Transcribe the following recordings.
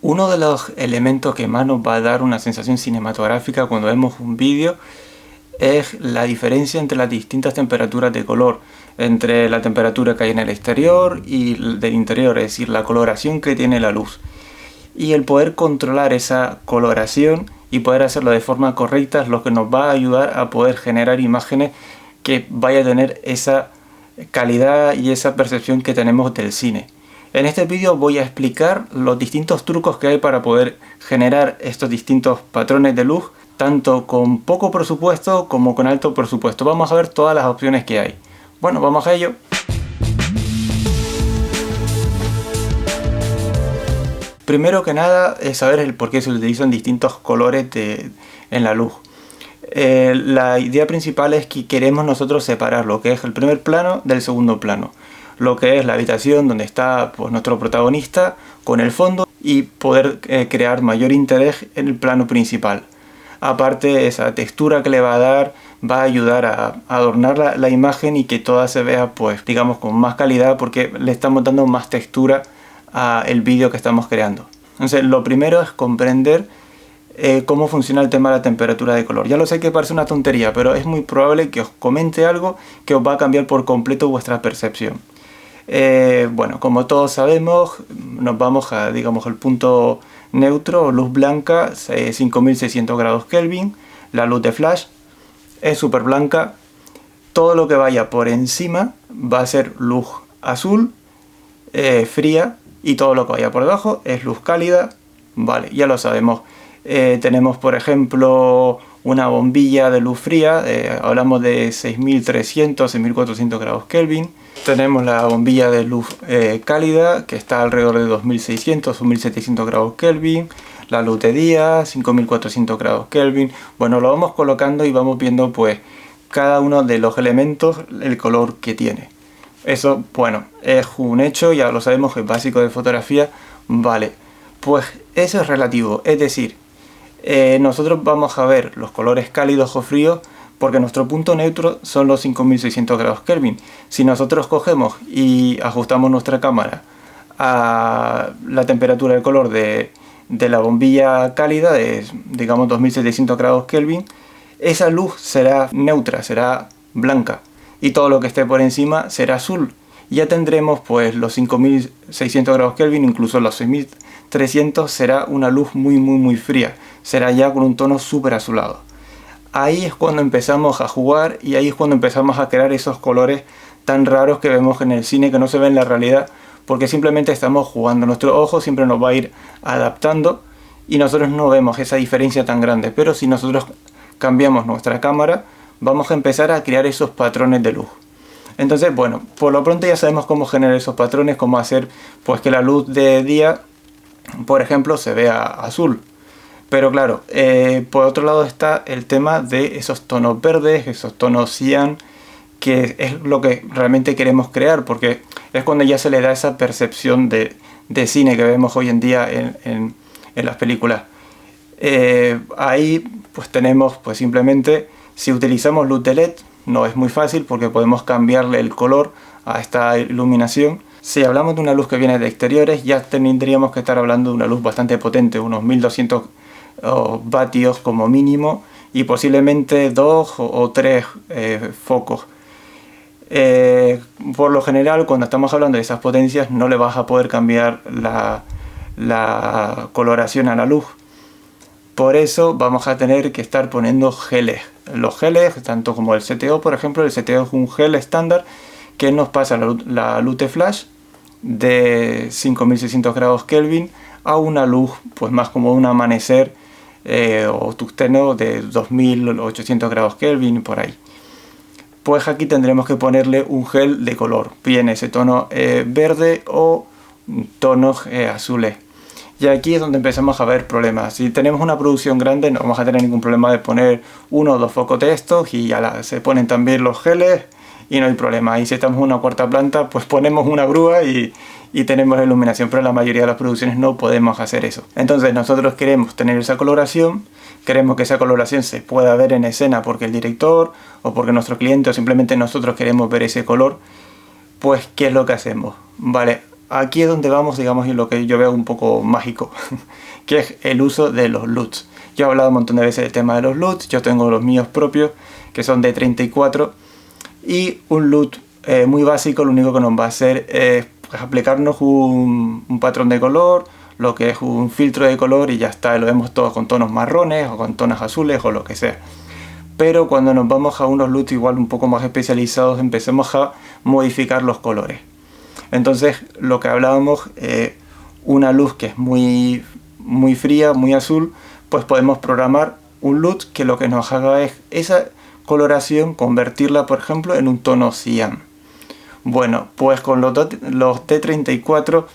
Uno de los elementos que más nos va a dar una sensación cinematográfica cuando vemos un vídeo es la diferencia entre las distintas temperaturas de color, entre la temperatura que hay en el exterior y del interior, es decir, la coloración que tiene la luz. Y el poder controlar esa coloración y poder hacerlo de forma correcta es lo que nos va a ayudar a poder generar imágenes que vaya a tener esa calidad y esa percepción que tenemos del cine. En este vídeo voy a explicar los distintos trucos que hay para poder generar estos distintos patrones de luz, tanto con poco presupuesto como con alto presupuesto. Vamos a ver todas las opciones que hay. Bueno, vamos a ello. Primero que nada es saber el por qué se utilizan distintos colores en la luz. La idea principal es que queremos nosotros separar lo que es el primer plano del segundo plano. Lo que es la habitación donde está pues, nuestro protagonista con el fondo y poder crear mayor interés en el plano principal. Aparte, esa textura que le va a dar va a ayudar a adornar la imagen y que toda se vea pues digamos con más calidad porque le estamos dando más textura al vídeo que estamos creando. Entonces lo primero es comprender cómo funciona el tema de la temperatura de color. Ya lo sé que parece una tontería, pero es muy probable que os comente algo que os va a cambiar por completo vuestra percepción. Bueno, como todos sabemos, nos vamos a, digamos, el punto neutro, luz blanca, 5600 grados Kelvin. La luz de flash es súper blanca. Todo lo que vaya por encima va a ser luz azul, fría, y todo lo que vaya por debajo es luz cálida. Vale, ya lo sabemos. Tenemos, por ejemplo, una bombilla de luz fría, hablamos de 6300, 6400 grados Kelvin. Tenemos la bombilla de luz cálida, que está alrededor de 2600 o 1700 grados Kelvin. La luz de día, 5400 grados Kelvin. Bueno, lo vamos colocando y vamos viendo pues cada uno de los elementos, el color que tiene. Eso, bueno, es un hecho, ya lo sabemos, es básico de fotografía. Vale, pues eso es relativo, es decir, nosotros vamos a ver los colores cálidos o fríos porque nuestro punto neutro son los 5600 grados Kelvin. Si nosotros cogemos y ajustamos nuestra cámara a la temperatura de color de la bombilla cálida, de digamos 2700 grados Kelvin, esa luz será neutra, será blanca, y todo lo que esté por encima será azul. Ya tendremos pues los 5600 grados Kelvin, incluso los 6300 será una luz muy fría, será ya con un tono súper azulado. Ahí es cuando empezamos a jugar y ahí es cuando empezamos a crear esos colores tan raros que vemos en el cine, que no se ven en la realidad, porque simplemente estamos jugando. Nuestro ojo siempre nos va a ir adaptando y nosotros no vemos esa diferencia tan grande, pero si nosotros cambiamos nuestra cámara vamos a empezar a crear esos patrones de luz. Entonces, bueno, por lo pronto ya sabemos cómo generar esos patrones, cómo hacer pues que la luz de día, por ejemplo, se vea azul. Pero claro, por otro lado está el tema de esos tonos verdes, esos tonos cian, que es lo que realmente queremos crear, porque es cuando ya se le da esa percepción de cine que vemos hoy en día en las películas. Ahí pues tenemos pues simplemente, si utilizamos luz de LED, no es muy fácil porque podemos cambiarle el color a esta iluminación. Si hablamos de una luz que viene de exteriores, ya tendríamos que estar hablando de una luz bastante potente, unos 1200 vatios como mínimo, y posiblemente 2 o 3 focos. Por lo general, cuando estamos hablando de esas potencias, no le vas a poder cambiar la coloración a la luz. Por eso vamos a tener que estar poniendo geles. Los geles, tanto como el CTO, por ejemplo, el CTO es un gel estándar que nos pasa la luz de flash de 5600 grados Kelvin a una luz pues más como un amanecer o tungsteno de 2800 grados Kelvin, por ahí. Pues aquí tendremos que ponerle un gel de color, bien ese tono verde o tonos azules. Y aquí es donde empezamos a ver problemas. Si tenemos una producción grande no vamos a tener ningún problema de poner 1 o 2 focos de estos y ya se ponen también los geles y no hay problema. Y si estamos en una cuarta planta pues ponemos una grúa y tenemos la iluminación, pero en la mayoría de las producciones no podemos hacer eso. Entonces nosotros queremos tener esa coloración, queremos que esa coloración se pueda ver en escena porque el director o porque nuestro cliente o simplemente nosotros queremos ver ese color. Pues ¿qué es lo que hacemos? Vale, aquí es donde vamos, digamos, y lo que yo veo un poco mágico, que es el uso de los LUTs. Yo he hablado un montón de veces del tema de los LUTs, yo tengo los míos propios, que son de 34, y un LUT muy básico lo único que nos va a hacer es pues, aplicarnos un patrón de color, lo que es un filtro de color y ya está, lo vemos todos con tonos marrones o con tonos azules o lo que sea. Pero cuando nos vamos a unos LUTs igual un poco más especializados, empecemos a modificar los colores. Entonces, lo que hablábamos, una luz que es muy fría, muy azul, pues podemos programar un LUT que lo que nos haga es esa coloración, convertirla, por ejemplo, en un tono cian. Bueno, pues con los T34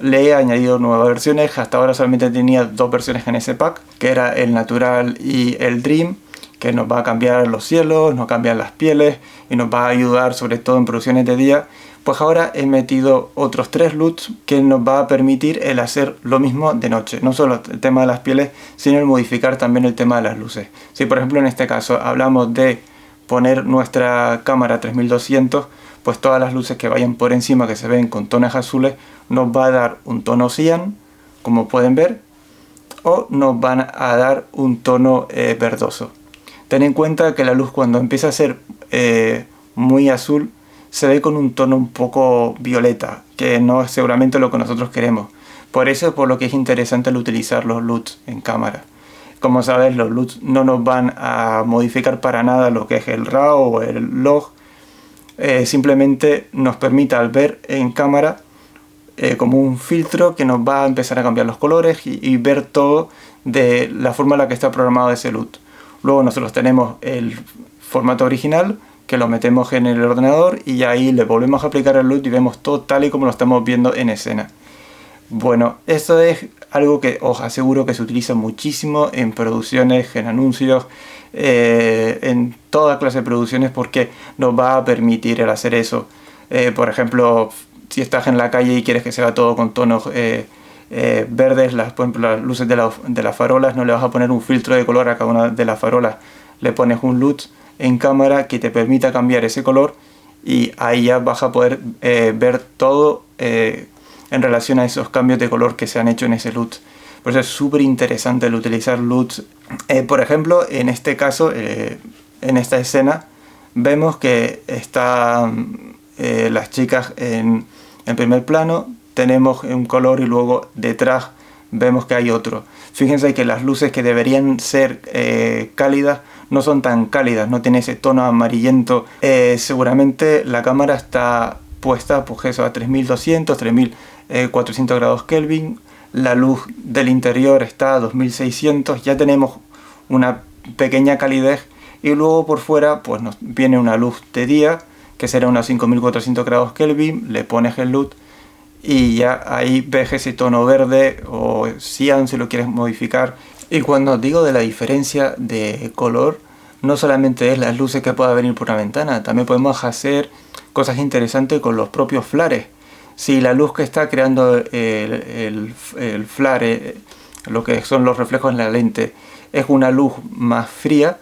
le he añadido nuevas versiones. Hasta ahora solamente tenía 2 versiones en ese pack, que era el natural y el dream, que nos va a cambiar los cielos, nos cambian las pieles y nos va a ayudar sobre todo en producciones de día. Pues ahora he metido otros 3 LUTs que nos va a permitir el hacer lo mismo de noche. No solo el tema de las pieles, sino el modificar también el tema de las luces. Si por ejemplo en este caso hablamos de poner nuestra cámara 3200, pues todas las luces que vayan por encima que se ven con tonos azules nos va a dar un tono cian, como pueden ver, o nos van a dar un tono verdoso. Ten en cuenta que la luz cuando empieza a ser muy azul se ve con un tono un poco violeta, que no es seguramente lo que nosotros queremos. Por eso es por lo que es interesante el utilizar los LUTs en cámara. Como sabes, los LUTs no nos van a modificar para nada lo que es el RAW o el log. Simplemente nos permite al ver en cámara como un filtro que nos va a empezar a cambiar los colores y ver todo de la forma en la que está programado ese LUT. Luego nosotros tenemos el formato original, que lo metemos en el ordenador y ahí le volvemos a aplicar el LUT y vemos todo tal y como lo estamos viendo en escena. Bueno, esto es algo que os aseguro que se utiliza muchísimo en producciones, en anuncios, en toda clase de producciones, porque nos va a permitir el hacer eso. Por ejemplo, si estás en la calle y quieres que se vea todo con tonos verdes, por ejemplo, las luces de las farolas, no le vas a poner un filtro de color a cada una de las farolas, le pones un LUT en cámara que te permita cambiar ese color y ahí ya vas a poder ver todo en relación a esos cambios de color que se han hecho en ese LUT. Por eso es súper interesante el utilizar LUTs. Por ejemplo, en este caso, en esta escena, vemos que están las chicas en primer plano, tenemos un color y luego detrás vemos que hay otro. Fíjense que las luces que deberían ser cálidas no son tan cálidas, no tiene ese tono amarillento. Seguramente la cámara está puesta pues eso, a 3200, 3400 grados Kelvin. La luz del interior está a 2600, ya tenemos una pequeña calidez y luego por fuera pues nos viene una luz de día que será unos 5400 grados Kelvin, le pones el LUT y ya ahí ves ese tono verde o cian si lo quieres modificar. Y cuando digo de la diferencia de color, no solamente es las luces que pueda venir por una ventana, también podemos hacer cosas interesantes con los propios flares. Si la luz que está creando el flare, lo que son los reflejos en la lente, es una luz más fría,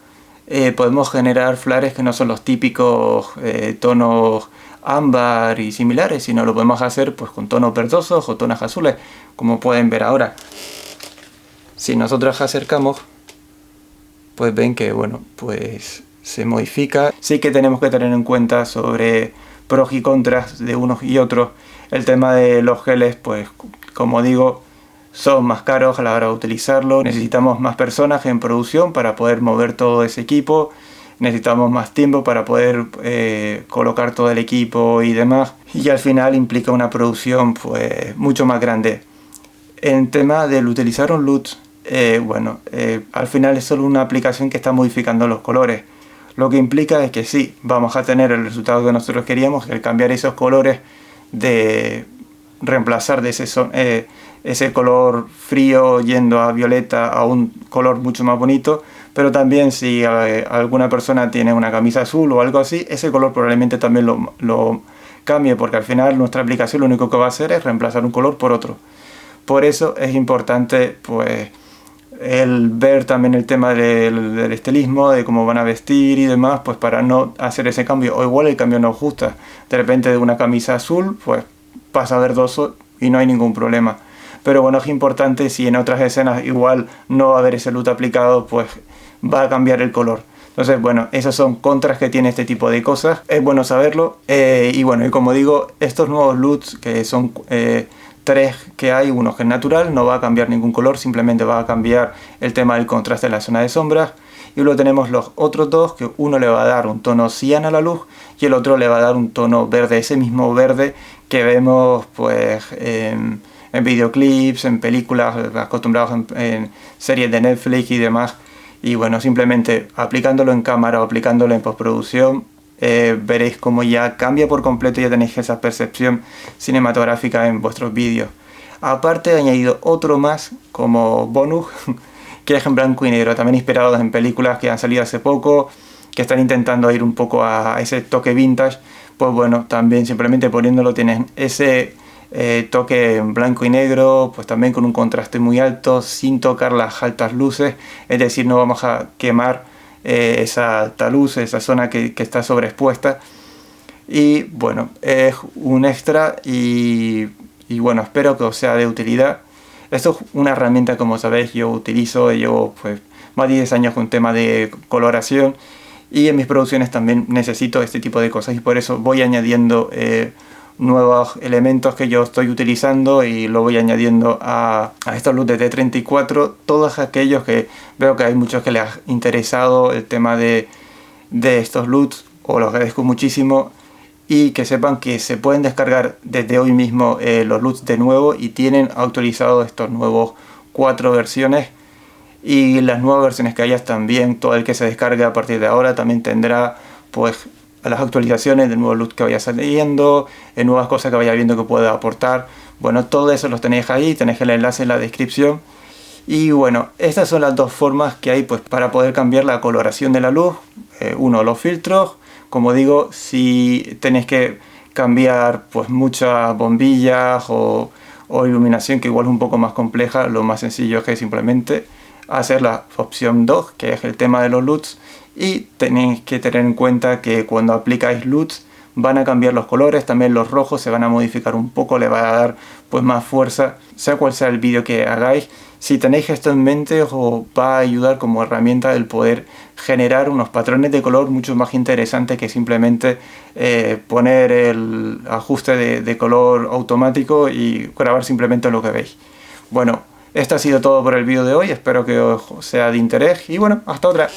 podemos generar flares que no son los típicos tonos ámbar y similares, sino lo podemos hacer pues con tonos verdosos o tonos azules, como pueden ver ahora. Si nosotros acercamos, pues ven que bueno, pues se modifica. Sí que tenemos que tener en cuenta sobre pros y contras de unos y otros. El tema de los geles, pues como digo, son más caros a la hora de utilizarlo. Necesitamos más personas en producción para poder mover todo ese equipo. Necesitamos más tiempo para poder colocar todo el equipo y demás. Y al final implica una producción pues mucho más grande. En tema del utilizar un LUT, al final es solo una aplicación que está modificando los colores. Lo que implica es que sí, vamos a tener el resultado que nosotros queríamos, el cambiar esos colores, de reemplazar de ese color frío yendo a violeta a un color mucho más bonito. Pero también si alguna persona tiene una camisa azul o algo así, ese color probablemente también lo cambie, porque al final nuestra aplicación lo único que va a hacer es reemplazar un color por otro. Por eso es importante pues el ver también el tema del estilismo, de cómo van a vestir y demás, pues para no hacer ese cambio. O igual el cambio nos gusta, de repente de una camisa azul, pues pasa verdoso y no hay ningún problema. Pero bueno, es importante, si en otras escenas igual no va a haber ese LUT aplicado, pues va a cambiar el color. Entonces, bueno, esos son contras que tiene este tipo de cosas. Es bueno saberlo. Y bueno, y como digo, estos nuevos LUTs, que son 3 que hay, uno que es natural, no va a cambiar ningún color, simplemente va a cambiar el tema del contraste en la zona de sombras. Y luego tenemos los otros dos, que uno le va a dar un tono cian a la luz y el otro le va a dar un tono verde, ese mismo verde que vemos pues en videoclips, en películas, acostumbrados en series de Netflix y demás. Y bueno, simplemente aplicándolo en cámara o aplicándolo en postproducción, veréis cómo ya cambia por completo y ya tenéis esa percepción cinematográfica en vuestros vídeos. Aparte he añadido otro más como bonus, que es en blanco y negro, también inspirados en películas que han salido hace poco, que están intentando ir un poco a ese toque vintage. Pues bueno, también simplemente poniéndolo tienes ese toque en blanco y negro, pues también con un contraste muy alto, sin tocar las altas luces, es decir, no vamos a quemar esa alta luz, esa zona que está sobreexpuesta. Y bueno, es un extra y bueno, espero que os sea de utilidad. Esto es una herramienta, como sabéis, yo utilizo, llevo pues más de 10 años con tema de coloración y en mis producciones también necesito este tipo de cosas y por eso voy añadiendo nuevos elementos que yo estoy utilizando y lo voy añadiendo a estos LUTs de T34, todos aquellos que veo que hay muchos que les ha interesado el tema de estos LUTs, os lo agradezco muchísimo. Y que sepan que se pueden descargar desde hoy mismo los LUTs de nuevo y tienen actualizados estos nuevos 4 versiones. Y las nuevas versiones que hayas también, todo el que se descargue a partir de ahora también tendrá pues las actualizaciones de nuevos LUTs que vaya saliendo, nuevas cosas que vaya viendo que pueda aportar. Bueno, todo eso los tenéis ahí, tenéis el enlace en la descripción. Y bueno, estas son las dos formas que hay pues para poder cambiar la coloración de la luz. Uno, los filtros. Como digo, si tenéis que cambiar pues muchas bombillas o iluminación que igual es un poco más compleja, lo más sencillo es que simplemente hacer la opción 2, que es el tema de los LUTs, y tenéis que tener en cuenta que cuando aplicáis LUTs van a cambiar los colores, también los rojos se van a modificar un poco, le va a dar pues más fuerza, sea cual sea el vídeo que hagáis. Si tenéis esto en mente, os va a ayudar como herramienta el poder generar unos patrones de color mucho más interesantes que simplemente poner el ajuste de color automático y grabar simplemente lo que veis. Bueno, esto ha sido todo por el vídeo de hoy, espero que os sea de interés y bueno, hasta otra.